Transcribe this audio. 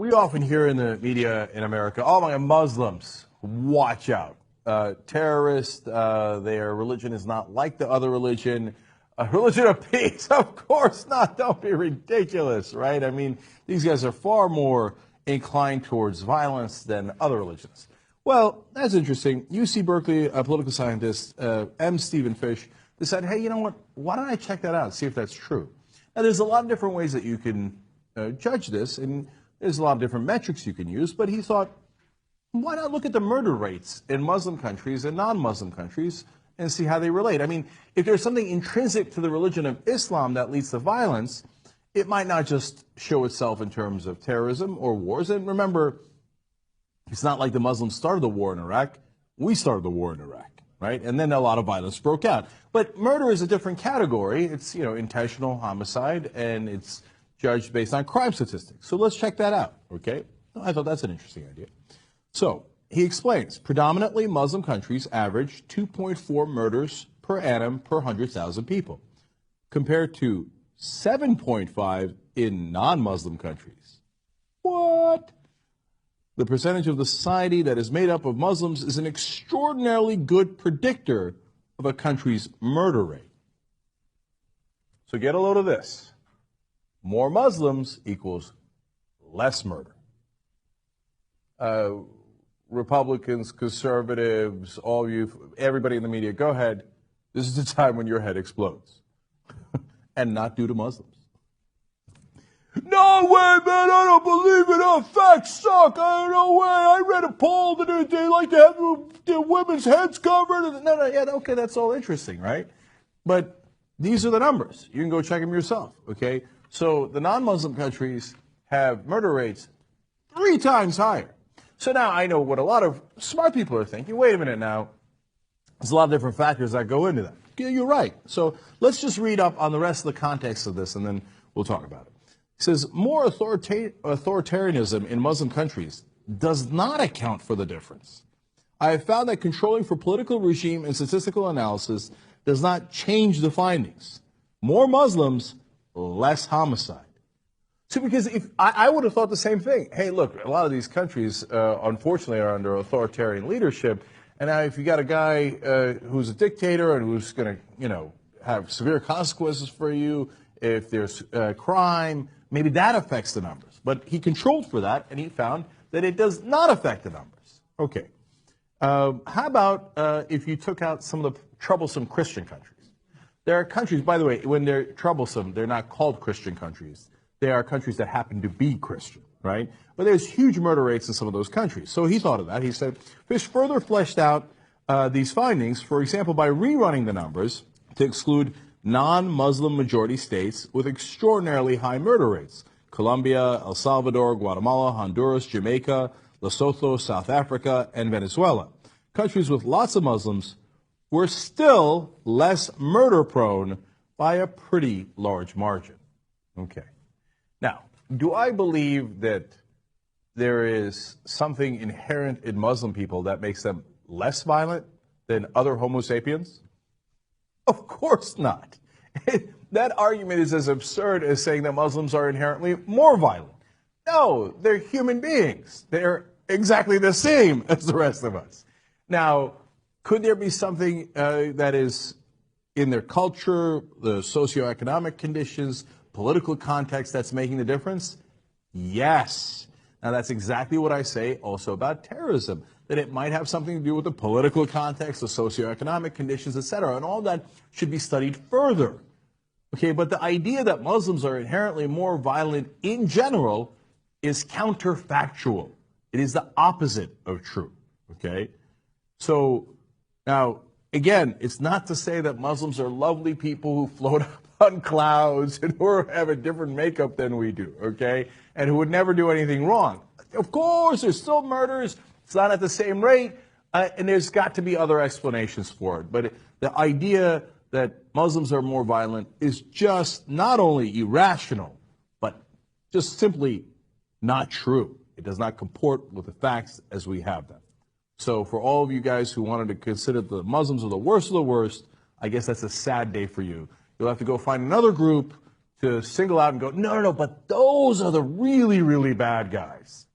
We often hear in the media in America, oh my God, Muslims, watch out. Terrorists, their religion is not like the other religion. A religion of peace? Of course not. Don't be ridiculous, right? I mean, these guys are far more inclined towards violence than other religions. Well, that's interesting. UC Berkeley, a political scientist, M. Stephen Fish, decided, hey, you know what? Why don't I check that out, see if that's true? Now, there's a lot of different ways that you can judge this, and there's a lot of different metrics you can use, but he thought, why not look at the murder rates in Muslim countries and non-Muslim countries and see how they relate? I mean, if there's something intrinsic to the religion of Islam that leads to violence, it might not just show itself in terms of terrorism or wars. And remember, it's not like the Muslims started the war in Iraq. We started the war in Iraq, right? And then a lot of violence broke out. But murder is a different category. It's, intentional homicide, and it's judged based on crime statistics. So let's check that out, okay? I thought that's an interesting idea. So he explains, predominantly Muslim countries average 2.4 murders per annum per 100,000 people, compared to 7.5 in non-Muslim countries. What? The percentage of the society that is made up of Muslims is an extraordinarily good predictor of a country's murder rate. So get a load of this. More Muslims equals less murder. Republicans, conservatives, all of you, everybody in the media, go ahead. This is the time when your head explodes. And not due to Muslims. No way, man, I don't believe it. Oh, facts suck. No way. I read a poll that they like to have their women's heads covered. No, yeah, okay, that's all interesting, right? But these are the numbers. You can go check them yourself, okay? So the non-Muslim countries have murder rates 3 times higher. So now I know what a lot of smart people are thinking. Wait a minute now. There's a lot of different factors that go into that. Yeah, you're right. So let's just read up on the rest of the context of this, and then we'll talk about it. It says, more authoritarianism in Muslim countries does not account for the difference. I have found that controlling for political regime and statistical analysis does not change the findings. More Muslims, less homicide. So because if I would have thought the same thing. Hey, look, a lot of these countries, unfortunately, are under authoritarian leadership. And now if you got a guy who's a dictator and who's going to, have severe consequences for you, if there's crime, maybe that affects the numbers. But he controlled for that, and he found that it does not affect the numbers. Okay. How about if you took out some of the troublesome Christian countries? There are countries, by the way, when they're troublesome, they're not called Christian countries. They are countries that happen to be Christian, right? But there's huge murder rates in some of those countries. So he thought of that. He said, Fish further fleshed out these findings, for example, by rerunning the numbers to exclude non-Muslim majority states with extraordinarily high murder rates. Colombia, El Salvador, Guatemala, Honduras, Jamaica, Lesotho, South Africa, and Venezuela. Countries with lots of Muslims were still less murder-prone by a pretty large margin. Okay. Now, do I believe that there is something inherent in Muslim people that makes them less violent than other Homo sapiens? Of course not. That argument is as absurd as saying that Muslims are inherently more violent. No, they're human beings. They're exactly the same as the rest of us. Now, could there be something that is in their culture, the socioeconomic conditions, political context that's making the difference? Yes. Now, that's exactly what I say also about terrorism, that it might have something to do with the political context, the socioeconomic conditions, etc., and all that should be studied further. Okay, but the idea that Muslims are inherently more violent in general is counterfactual. It is the opposite of true. Okay? So, now, again, it's not to say that Muslims are lovely people who float up on clouds and who have a different makeup than we do, okay? And who would never do anything wrong. Of course, there's still murders. It's not at the same rate. And there's got to be other explanations for it. But the idea that Muslims are more violent is just not only irrational, but just simply not true. It does not comport with the facts as we have them. So for all of you guys who wanted to consider the Muslims are the worst of the worst, I guess that's a sad day for you. You'll have to go find another group to single out and go, no, no, no, but those are the really, really bad guys.